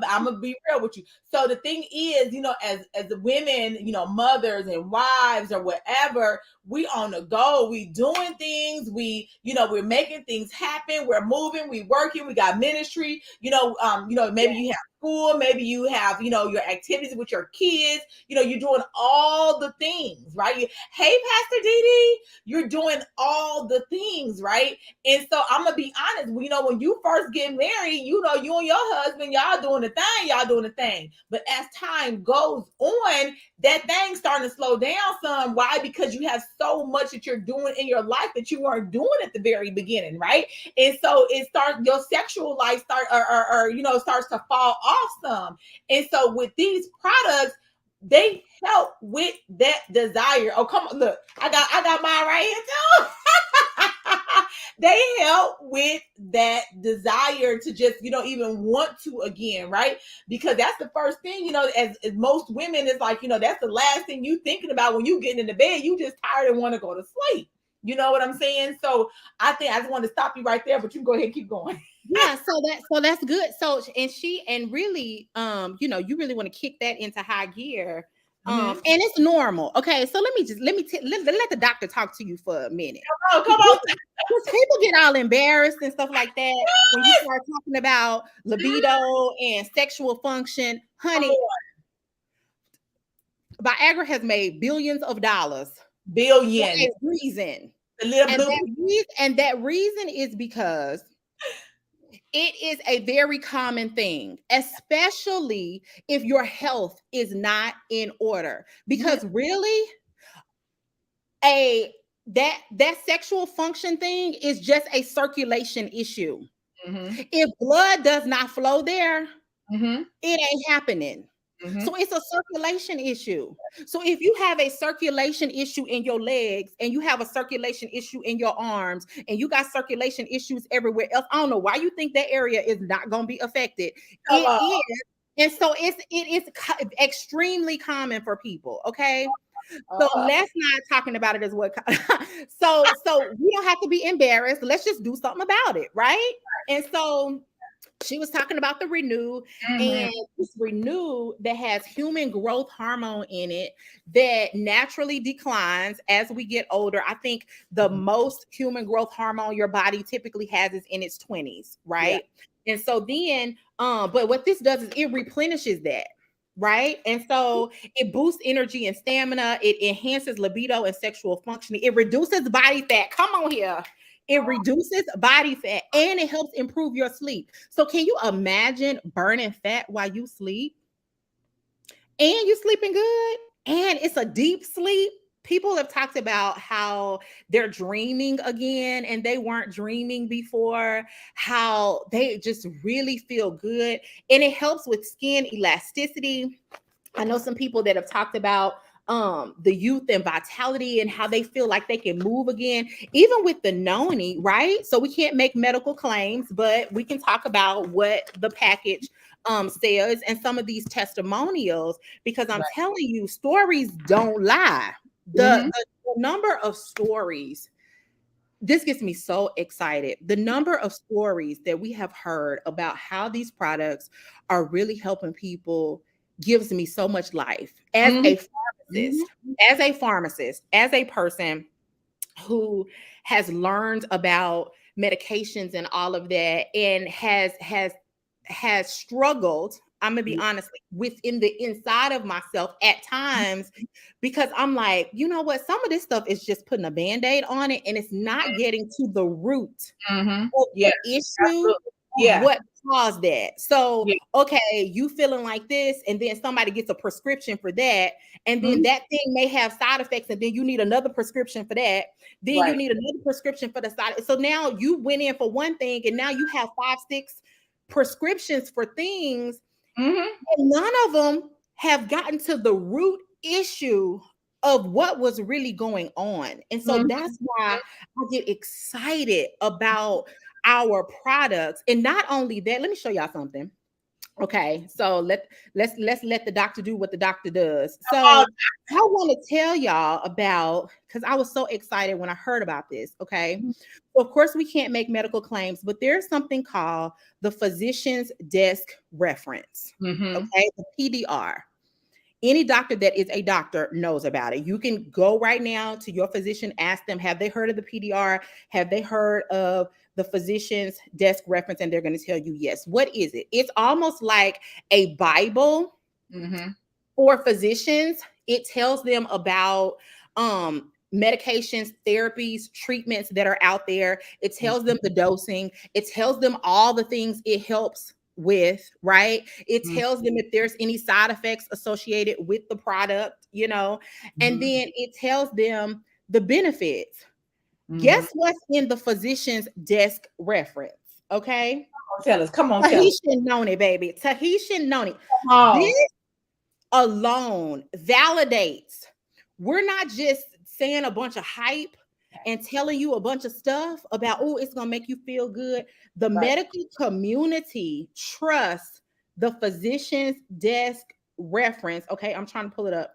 I'm gonna be real with you. So the thing is, as the women, mothers and wives or whatever, we on the go. We doing things. We're making things happen. We're moving. We working. We got ministry. Maybe you have school. Maybe you have, your activities with your kids. You're doing all the things, right? Hey, Pastor Dee, you're doing all the things, right? And so I'm gonna be honest. When you first get married, you and your husband, y'all doing the thing. But as time goes on, that thing's starting to slow down some. Why? Because you have so much that you're doing in your life that you weren't doing at the very beginning, right? And so your sexual life starts to fall off some. And so with these products, they help with that desire. Oh, come on, look, I got mine right here too. They help with that desire to just, even want to again, right? Because that's the first thing, as most women, is like, that's the last thing you thinking about when you getting into bed. You just tired and want to go to sleep. You know what I'm saying? So I think I just want to stop you right there, but you can go ahead and keep going. Yeah, so that's good. So and really, you really want to kick that into high gear. And it's normal. Okay, so let the doctor talk to you for a minute. Oh, come on. Because people get all embarrassed and stuff like that when you start talking about libido and sexual function. Honey, Viagra has made billions of dollars. Billions. For a reason. And that reason is because it is a very common thing, especially if your health is not in order. Because really, that sexual function thing is just a circulation issue. If blood does not flow there, it ain't happening. So it's a circulation issue. So if you have a circulation issue in your legs and you have a circulation issue in your arms and you got circulation issues everywhere else, I don't know why you think that area is not going to be affected. It is. And so it is extremely common for people. Okay. So let's not talking about it as what. So we don't have to be embarrassed. Let's just do something about it. Right. And so she was talking about the Renew, and this Renew that has human growth hormone in it that naturally declines as we get older. I think the most human growth hormone your body typically has is in its 20s, right? Yeah. And so then, but what this does is it replenishes that. Right. And so it boosts energy and stamina. It enhances libido and sexual functioning. It reduces body fat. Come on here. It reduces body fat and it helps improve your sleep. So can you imagine burning fat while you sleep? And you're sleeping good? And it's a deep sleep. People have talked about how they're dreaming again and they weren't dreaming before, how they just really feel good. And it helps with skin elasticity. I know some people that have talked about the youth and vitality and how they feel like they can move again, even with the noni, right? So we can't make medical claims, but we can talk about what the package says and some of these testimonials, because I'm telling you, stories don't lie. The number of stories, this gets me so excited. The number of stories that we have heard about how these products are really helping people gives me so much life as a pharmacist, as a person who has learned about medications and all of that, and has struggled. I'm gonna be honest, within the inside of myself at times, because I'm like, you know what? Some of this stuff is just putting a band-aid on it, and it's not getting to the root of Yeah, the issue absolutely. of Yeah. what caused that. So, Yeah. okay, you feeling like this, and then somebody gets a prescription for that, and then that thing may have side effects, and then you need another prescription for that. Then you Right. need another prescription for the side. So now you went in for one thing, and now you have 5, 6 prescriptions for things, and none of them have gotten to the root issue of what was really going on. And so that's why I get excited about our products. And not only that, let me show y'all something. Okay, so let's let the doctor do what the doctor does. Oh, So I want to tell y'all about, because I was so excited when I heard about this. Okay, so of course we can't make medical claims, but there's something called the physician's desk reference. Okay, the PDR. Any doctor that is a doctor knows about it. You can go right now to your physician, ask them, have they heard of the PDR? Have they heard of the physician's desk reference? And they're going to tell you yes. What is it? It's almost like a Bible for physicians. It tells them about medications, therapies, treatments that are out there. It tells them the dosing. It tells them all the things it helps with, right? It tells them if there's any side effects associated with the product, you know, and then it tells them the benefits. Guess what's in the physician's desk reference? Okay. Tell us. Come on, tell us. Tahitian noni, baby. Tahitian noni. Come on. This alone validates. We're not just saying a bunch of hype and telling you a bunch of stuff about, oh, it's going to make you feel good. The medical community trusts the physician's desk reference. Okay, I'm trying to pull it up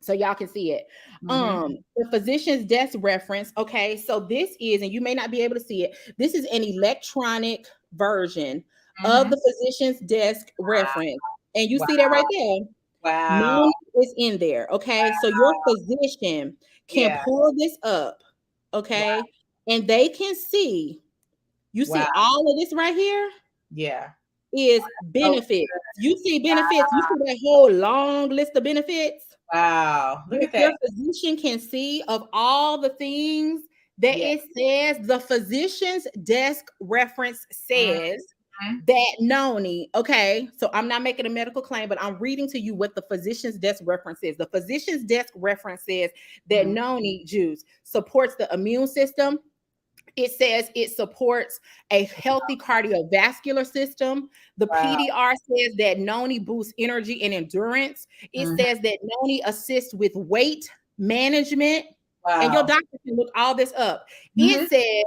so y'all can see it. The physician's desk reference. Okay, so this is, and you may not be able to see it, this is an electronic version of the physician's desk reference. And you see that right there. Wow. None is in there. Okay. So your physician can pull this up. Okay. And they can see, you see all of this right here Yeah. is benefits. You see benefits. You see that whole long list of benefits. Wow. Look at that. Your physician can see of all the things that it says. The physician's desk reference says that noni. Okay, so I'm not making a medical claim, but I'm reading to you what the physician's desk reference is. The physician's desk reference says that noni juice supports the immune system. It says it supports a healthy cardiovascular system. The PDR says that noni boosts energy and endurance. It says that noni assists with weight management. And your doctor can look all this up. It says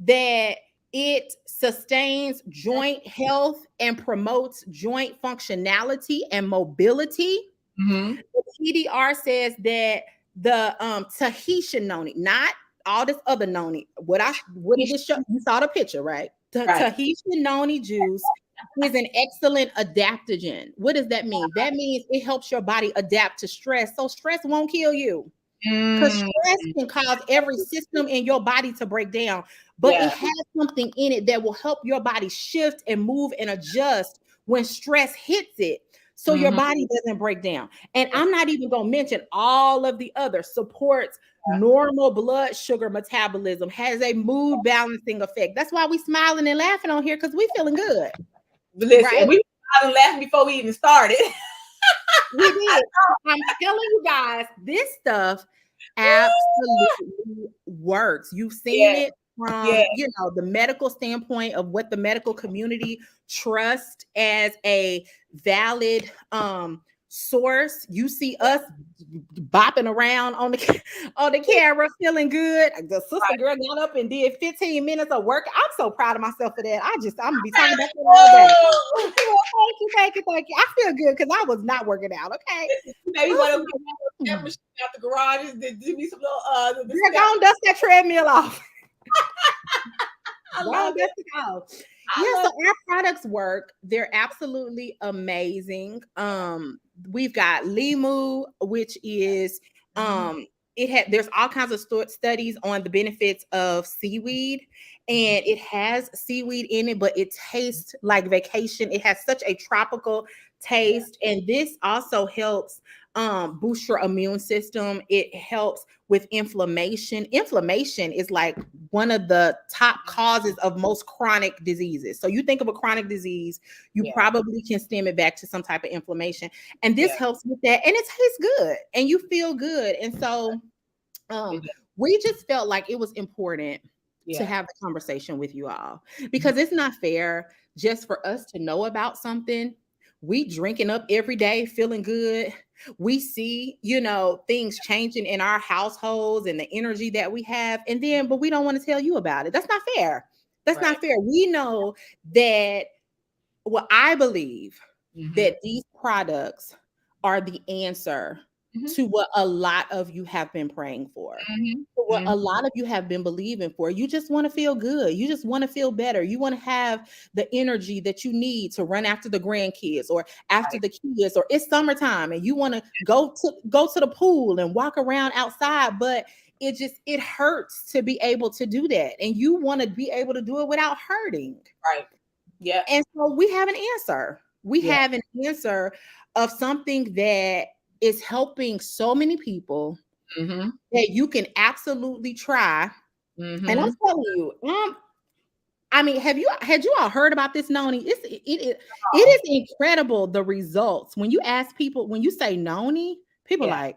that it sustains joint health and promotes joint functionality and mobility. The PDR says that the Tahitian noni, not all this other noni. What did it show? You saw the picture, right? Tahitian noni juice is an excellent adaptogen. What does that mean? That means it helps your body adapt to stress, so stress won't kill you. Because stress can cause every system in your body to break down, but it has something in it that will help your body shift and move and adjust when stress hits it, so your body doesn't break down. And I'm not even going to mention all of the other supports normal blood sugar metabolism, has a mood balancing effect. That's why we smiling and laughing on here, because we feeling good. Listen, right? We were laughing before we even started. We did. I'm telling you guys, this stuff absolutely works. You've seen it from you know, the medical standpoint of what the medical community trusts as a valid source. You see us bopping around on the camera, feeling good. The sister girl got up and did 15 minutes of work. I'm so proud of myself for that. I'm gonna be talking about that all day. Thank you. I feel good because I was not working out. Okay. Maybe want to get out the garage and do me some little Girl, go and dust that treadmill off. I love it. Yeah, so our products work. They're absolutely amazing. We've got Limu, which is there's all kinds of studies on the benefits of seaweed, and it has seaweed in it, but it tastes like vacation. It has such a tropical taste, and this also helps boost your immune system. It helps with inflammation. Inflammation is like one of the top causes of most chronic diseases. So you think of a chronic disease, you probably can stem it back to some type of inflammation, and this helps with that, and it tastes good and you feel good. And so we just felt like it was important to have a conversation with you all, because it's not fair just for us to know about something. We drinking up every day, feeling good. We see, things changing in our households and the energy that we have. And then, but we don't want to tell you about it. That's not fair. That's not fair. We know that, well, I believe that these products are the answer to what a lot of you have been praying for, what a lot of you have been believing for. You just want to feel good. You just want to feel better. You want to have the energy that you need to run after the grandkids or after the kids, or it's summertime and you want to go to the pool and walk around outside, but it hurts to be able to do that. And you want to be able to do it without hurting. Right. Yeah. And so we have an answer. We have an answer of something that is helping so many people that you can absolutely try. And I'm telling you, I mean, had you all heard about this, Noni? It is incredible, the results. When you ask people, when you say Noni, people like,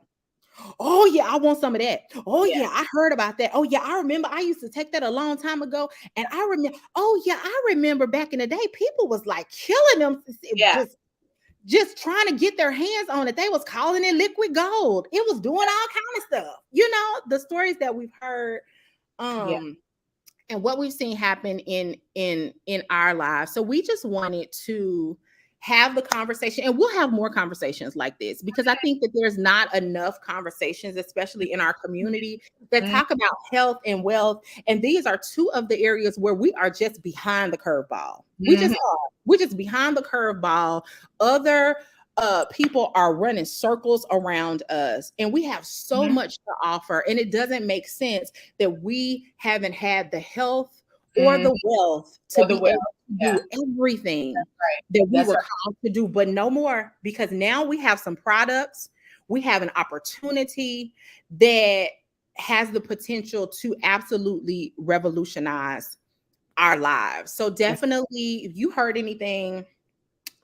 oh yeah, I want some of that. Oh yeah, I heard about that. Oh yeah, I remember I used to take that a long time ago. And I remember back in the day, people was like killing them. Just trying to get their hands on it. They was calling it liquid gold. It was doing all kind of stuff. The stories that we've heard, and what we've seen happen in our lives. So we just wanted to have the conversation, and we'll have more conversations like this, because I think that there's not enough conversations, especially in our community, that talk about health and wealth. And these are two of the areas where we are just behind the curveball. We're just behind the curveball. Other people are running circles around us, and we have so much to offer. And it doesn't make sense that we haven't had the health or the wealth to be able to do everything that we were called to do, but no more, because now we have some products, we have an opportunity that has the potential to absolutely revolutionize our lives. So definitely, if you heard anything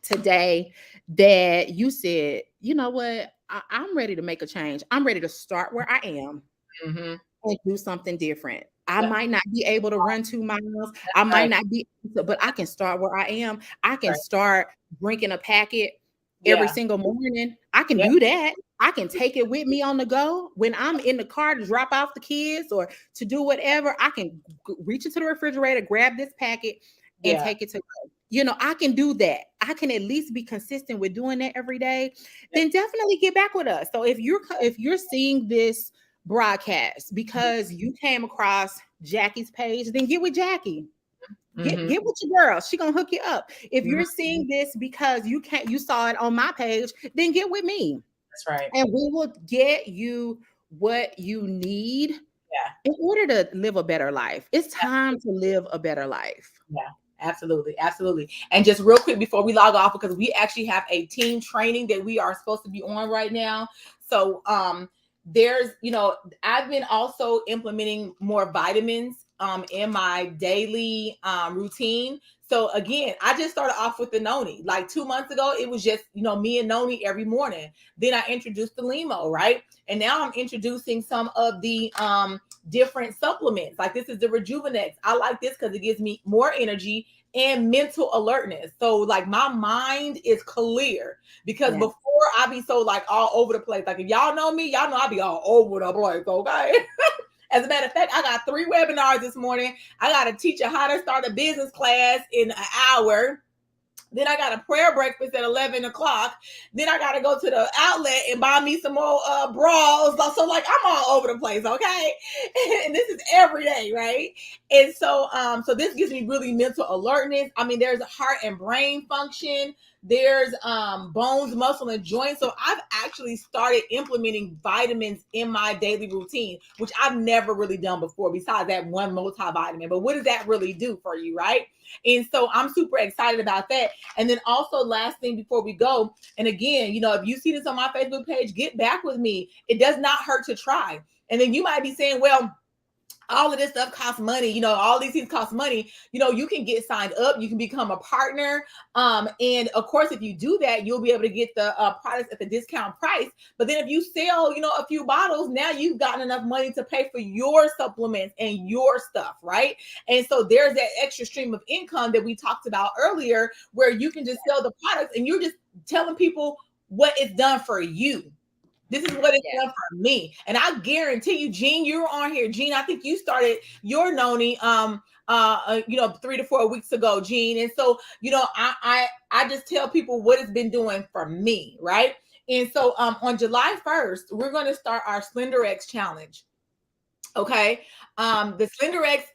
today that you said, you know what, I'm ready to make a change. I'm ready to start where I am and do something different. I might not be able to run 2 miles. I might not be, but I can start where I am. I can start drinking a packet every single morning. I can do that. I can take it with me on the go when I'm in the car to drop off the kids or to do whatever. I can reach into the refrigerator, grab this packet, and take it to go. I can do that. I can at least be consistent with doing that every day. Then definitely get back with us. So if you're seeing this broadcast because you came across Jackie's page, then get with Jackie. Get with your girl. She gonna hook you up. If you're seeing this because you saw it on my page, then get with me. That's right. And we will get you what you need in order to live a better life. It's time to live a better life. Yeah. Absolutely. Absolutely. And just real quick before we log off, because we actually have a team training that we are supposed to be on right now. So there's, I've been also implementing more vitamins in my daily routine. So again, I just started off with the Noni. Like 2 months ago, it was just, me and Noni every morning. Then I introduced the Limo, right? And now I'm introducing some of the different supplements. Like this is the Rejuvenex. I like this because it gives me more energy and mental alertness. So like my mind is clear, because before I be so like all over the place. Like if y'all know me, y'all know I be all over the place. Okay. As a matter of fact, I got 3 webinars this morning. I got to teach you how to start a business class in an hour. Then I got a prayer breakfast at 11 o'clock. Then I got to go to the outlet and buy me some more bras. So like I'm all over the place, okay? And this is every day, right? And so so this gives me really mental alertness. I mean, there's a heart and brain function. there's bones, muscle, and joints. So I've actually started implementing vitamins in my daily routine, which I've never really done before, besides that one multivitamin. But what does that really do for you, right? And so I'm super excited about that. And then also, last thing before we go, and again, if you see this on my Facebook page, get back with me. It does not hurt to try. And then you might be saying, well, all of this stuff costs money. All these things cost money. You can get signed up. You can become a partner. And of course, if you do that, you'll be able to get the products at the discount price. But then if you sell, a few bottles, now you've gotten enough money to pay for your supplements and your stuff, right? And so there's that extra stream of income that we talked about earlier, where you can just sell the products and you're just telling people what it's done for you. This is what it's done for me. And I guarantee you, Jean, you were on here. Jean, I think you started your Noni 3 to 4 weeks ago, Jean. And so, I just tell people what it's been doing for me, right? And so on July 1st, we're going to start our Slender X challenge. Okay. The Slender X,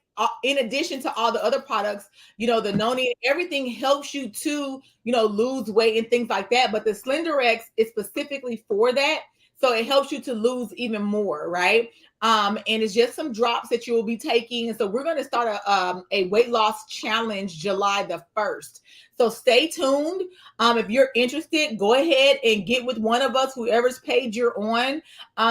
in addition to all the other products, the Noni, everything helps you to, lose weight and things like that. But the Slender X is specifically for that. So it helps you to lose even more, right? And it's just some drops that you will be taking. And so we're going to start a weight loss challenge July the 1st. So stay tuned. If you're interested, go ahead and get with one of us, whoever's page you're on,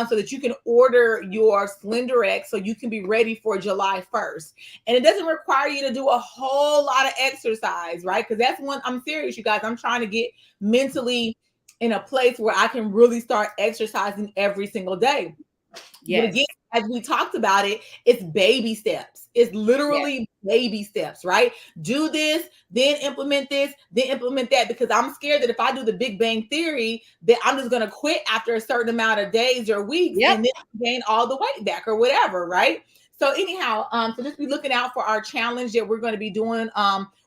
so that you can order your Slender X so you can be ready for July 1st. And it doesn't require you to do a whole lot of exercise, right? Because that's one, I'm serious, you guys. I'm trying to get mentally in a place where I can really start exercising every single day. Yes. But again, as we talked about it, it's baby steps. It's literally baby steps, right? Do this, then implement this, then implement that, because I'm scared that if I do the Big Bang Theory, that I'm just going to quit after a certain amount of days or weeks and then gain all the weight back or whatever, right? So anyhow, so just be looking out for our challenge that we're going to be doing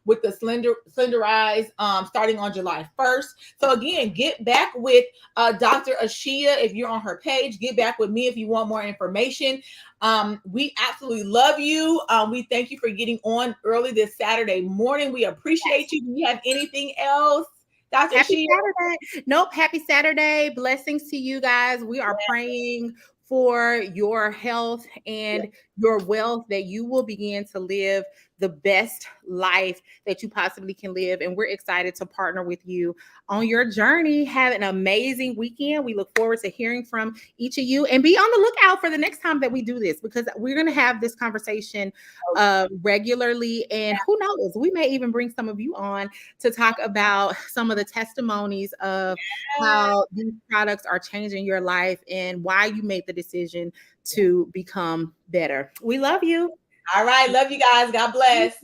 with the Slenderize starting on July 1st. So again, get back with Dr. Asheia if you're on her page. Get back with me if you want more information. We absolutely love you. We thank you for getting on early this Saturday morning. We appreciate you. Do you have anything else? Dr. Happy Saturday. Nope. Happy Saturday. Blessings to you guys. We are praying for your health and your wealth, that you will begin to live the best life that you possibly can live. And we're excited to partner with you on your journey. Have an amazing weekend. We look forward to hearing from each of you, and be on the lookout for the next time that we do this, because we're going to have this conversation regularly. And who knows, we may even bring some of you on to talk about some of the testimonies of how these products are changing your life and why you made the decision to become better. We love you. All right. Love you guys. God bless.